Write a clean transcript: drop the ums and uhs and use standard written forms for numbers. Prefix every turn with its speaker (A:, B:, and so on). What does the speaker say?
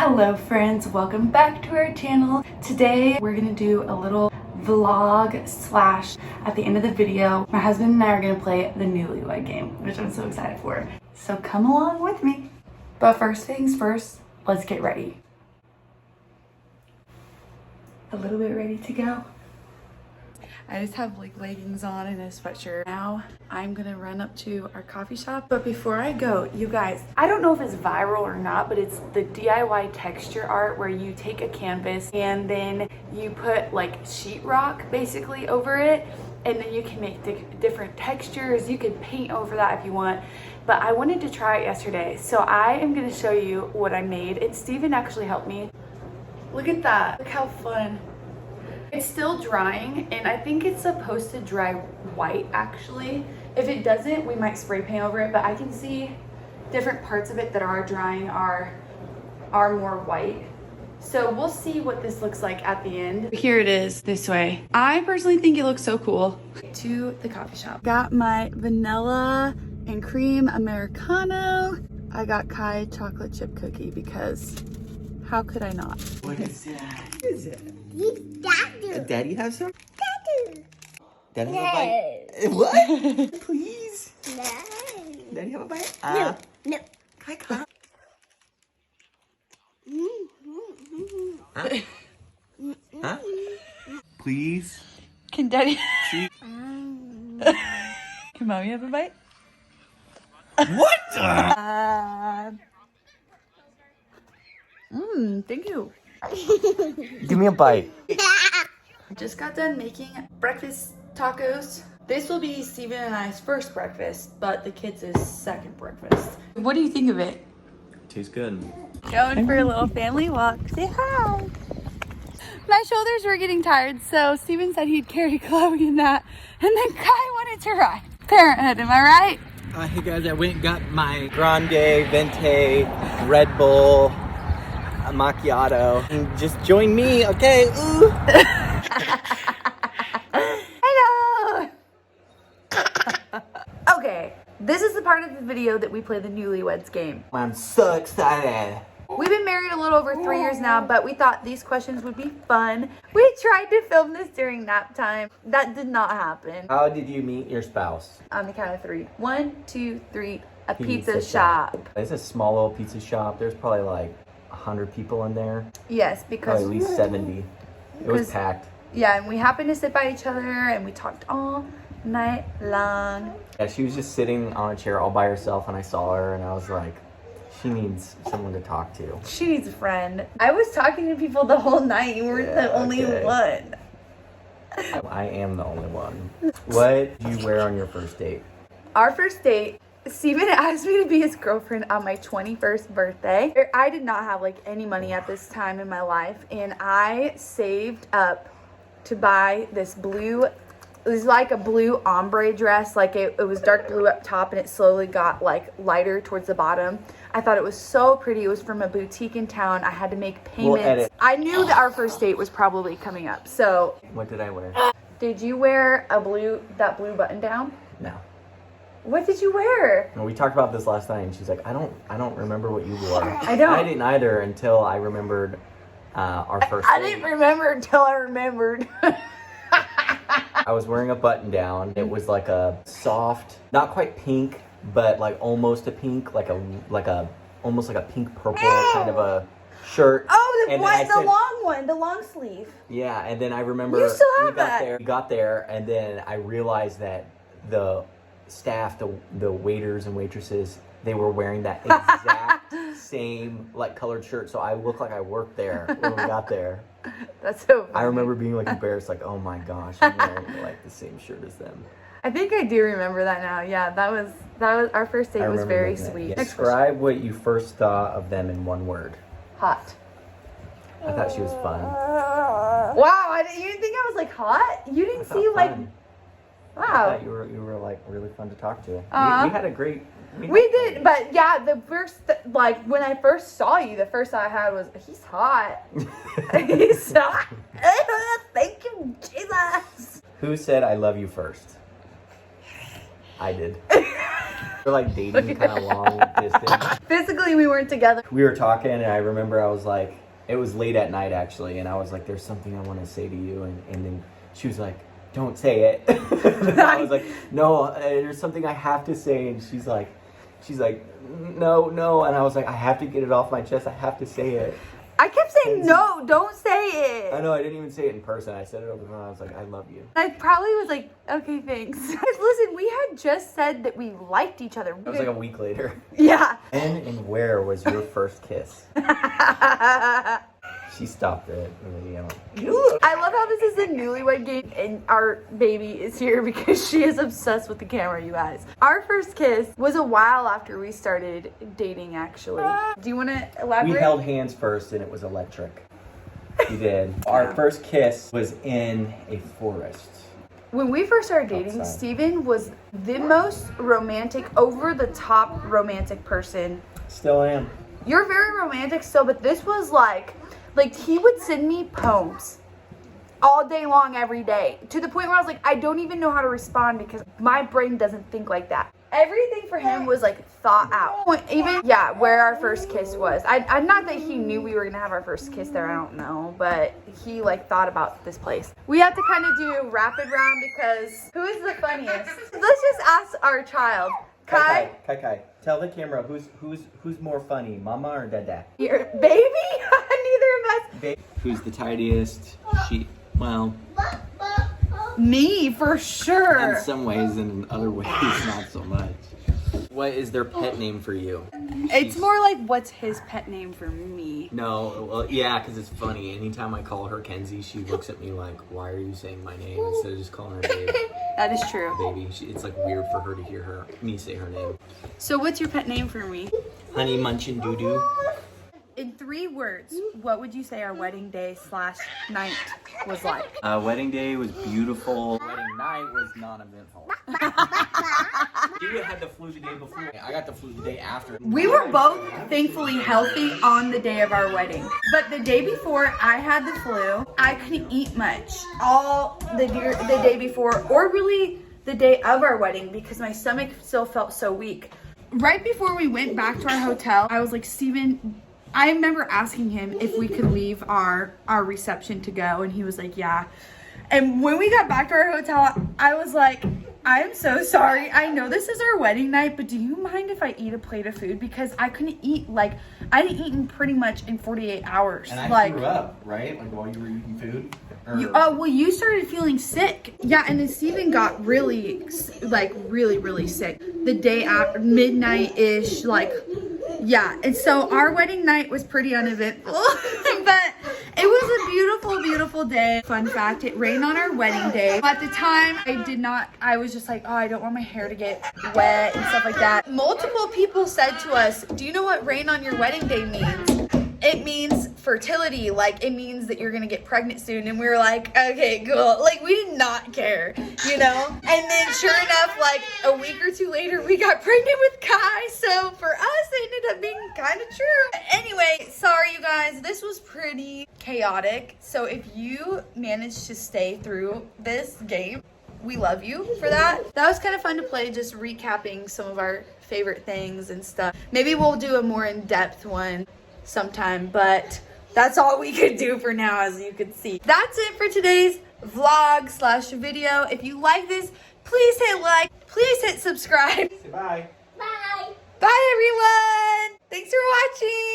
A: Hello friends, welcome back to our channel. Today we're gonna do a little vlog slash at the end of the video my husband and I are gonna play the Newlywed game, which I'm so excited for. So come along with me. But first things first, let's get ready. A little bit ready to go. I just have like leggings on and a sweatshirt. Now I'm gonna run up to our coffee shop. But before I go, you guys, I don't know if it's viral or not, but it's the DIY texture art where you take a canvas and then you put like sheetrock basically over it, and then you can make different textures. You can paint over that if you want. But I wanted to try it yesterday, so I am gonna show you what I made. And Steven actually helped me. Look at that, look how fun. It's still drying, and I think it's supposed to dry white actually. If it doesn't, we might spray paint over it, but I can see different parts of it that are drying are more white. So we'll see what this looks like at the end. Here it is this way. I personally think it looks so cool. To the coffee shop. Got my vanilla and cream Americano. I got Kai chocolate chip cookie because how could I not?
B: What is that? What is it?
C: Daddy.
B: Daddy have some?
C: Daddy.
B: Daddy
C: No.
B: have a bite? What? Please.
C: No.
B: Daddy have a bite?
C: No. No.
B: Kai, Kai. Huh? Huh? Please.
A: Can Daddy?
B: Treat.
A: Can Mommy have a bite?
B: What?
A: Thank you.
B: Give me a bite.
A: Just got done making breakfast tacos. This will be Steven and I's first breakfast, but the kids' second breakfast. What do you think of it?
B: Tastes good.
A: Going for a little family walk. Say hi. My shoulders were getting tired, so Steven said he'd carry Chloe in that, and then Kai wanted to ride. Parenthood, am I right?
B: Hey guys, I went and got my Grande, Venti, Red Bull, a macchiato. And just join me, okay? Ooh.
A: Hello! Okay, this is the part of the video that we play the Newlyweds game.
B: I'm so excited.
A: We've been married a little over 3 years now, but we thought these questions would be fun. We tried to film this during nap time. That did not happen.
B: How did you meet your spouse?
A: On the count of 3. 1, 2, 3. A pizza
B: Pizza
A: shop.
B: It's a small little pizza shop. There's probably like 100 people in there.
A: Yes, because
B: Probably at least 70. It was packed.
A: yeah, and we happened to sit by each other and we talked all night long.
B: Yeah, she was just sitting on a chair all by herself, and I saw her, and I was like, she needs someone to talk to.
A: She needs a friend. I was talking to people the whole night. You weren't the only one.
B: I am the only one. What did you wear on your first date?
A: Our first date, Steven asked me to be his girlfriend on my 21st birthday. I did not have like any money at this time in my life, and I saved up to buy this blue, it was like a blue ombre dress. Like it was dark blue up top and it slowly got like lighter towards the bottom. I thought it was so pretty. It was from a boutique in town. I had to make payments. I knew that our first date was probably coming up. So
B: What did I wear?
A: did you wear that blue button down?
B: No.
A: What did you wear?
B: Well, we talked about this last night, and she's like, I don't remember what you wore.
A: I don't.
B: I didn't either until I remembered our first
A: I
B: date.
A: didn't remember until I remembered.
B: I was wearing a button down. It was like a soft, not quite pink, but like almost a pink, like almost like a pink purple kind of a shirt.
A: Oh, the
B: And then I said-
A: long one, the long sleeve.
B: Yeah, and then I remember
A: You still have that.
B: We got there, and then I realized that the staff, the waiters and waitresses, they were wearing that exact same like colored shirt. So I looked like I worked there when we got there.
A: That's so funny.
B: I remember being like embarrassed, like, oh my gosh, I'm wearing like the same shirt as them.
A: I think I do remember that now. Yeah, that was our first date
B: I
A: was
B: remember
A: very
B: making that.
A: sweet.
B: Yeah.
A: Next
B: Describe what you first thought of them in one word.
A: question. Hot.
B: I thought she was fun.
A: Wow, you didn't think I was like hot? You
B: I
A: didn't
B: thought
A: see like
B: fun. I
A: wow.
B: thought you were like really fun to talk to.
A: Aw.
B: We had a great.
A: We did, but yeah, the first, like, when I first saw you, the first thought I had was, he's hot. He's hot. Thank you, Jesus.
B: Who said I love you first? I did. We're like dating kind of long distance.
A: Physically, we weren't together.
B: We were talking, and I remember I was like, it was late at night actually, and I was like, there's something I want to say to you, and then she was like, don't say it. And I was like, no, there's something I have to say, and she's like, no, and I was like, I have to get it off my chest. I have to say it.
A: I kept saying, no, don't say it.
B: I know, I didn't even say it in person. I said it over the phone. I was like, I love you.
A: I probably was like, okay, thanks. Because listen, we had just said that we liked each other.
B: It was like a week later.
A: Yeah.
B: When and where was your first kiss? She stopped it.
A: I love how this is a Newlywed game and our baby is here because she is obsessed with the camera, you guys. Our first kiss was a while after we started dating, actually. Do you want to elaborate?
B: We held hands first and it was electric. We did. Our first kiss was in a forest.
A: When we first started dating,
B: Outside.
A: Steven was the most romantic, over-the-top romantic person.
B: Still am.
A: You're very romantic still, but this was like he would send me poems all day long, every day, to the point where I was like, I don't even know how to respond because my brain doesn't think like that. Everything for him was like thought out. Even, yeah, where our first kiss was. I not that he knew we were gonna have our first kiss there, I don't know, but he like thought about this place. We have to kind of do rapid round because who is the funniest? Let's just ask our child. Kai?
B: Kai. Tell the camera who's more funny, Mama or Dada?
A: Your baby? Neither of us.
B: Who's the tidiest? Well,
A: Me, for sure.
B: in some ways, and in other ways, not so much. What is their pet name for you?
A: It's more like, what's his pet name for me?
B: No, well, yeah, because it's funny. Anytime I call her Kenzie, she looks at me like, why are you saying my name instead of just calling her babe?
A: That is true.
B: Baby. It's like weird for her to hear me say her name.
A: So what's your pet name for me?
B: Honey Munchin Doo Doo.
A: In 3 words, what would you say our wedding day / night was like?
B: Wedding day was beautiful. Wedding night was non-eventful. You had the flu the day before. I got the flu the day after.
A: We were both thankfully healthy on the day of our wedding. But the day before I had the flu, I couldn't eat much all the day before, or really the day of our wedding, because my stomach still felt so weak. Right before we went back to our hotel, I was like, Steven, I remember asking him if we could leave our reception to go, and he was like, yeah. And when we got back to our hotel, I was like, I'm so sorry. I know this is our wedding night, but do you mind if I eat a plate of food? Because I couldn't eat, I didn't eat pretty much in 48 hours.
B: And I threw up, right? Like while you were eating food?
A: You started feeling sick. Yeah, and then Steven got really sick. The day after, midnight-ish, yeah. And so our wedding night was pretty uneventful, but it was a beautiful, beautiful day. Fun fact, it rained on our wedding day. At the time, I was just like, oh, I don't want my hair to get wet and stuff like that. Multiple people said to us, do you know what rain on your wedding day means? It means fertility, it means that you're gonna get pregnant soon. And we were like, okay, cool. We did not care, you know? And then sure enough, a week or 2 later, we got pregnant with Kai. So for us, it ended up being kind of true. Anyway, sorry you guys, this was pretty chaotic. So if you managed to stay through this game, we love you for that. That was kind of fun to play, just recapping some of our favorite things and stuff. Maybe we'll do a more in-depth one sometime, but that's all we could do for now, as you can see. That's it for today's vlog / video. If you like this, please hit like, please hit subscribe.
B: Say bye.
C: Bye.
A: Bye everyone. Thanks for watching.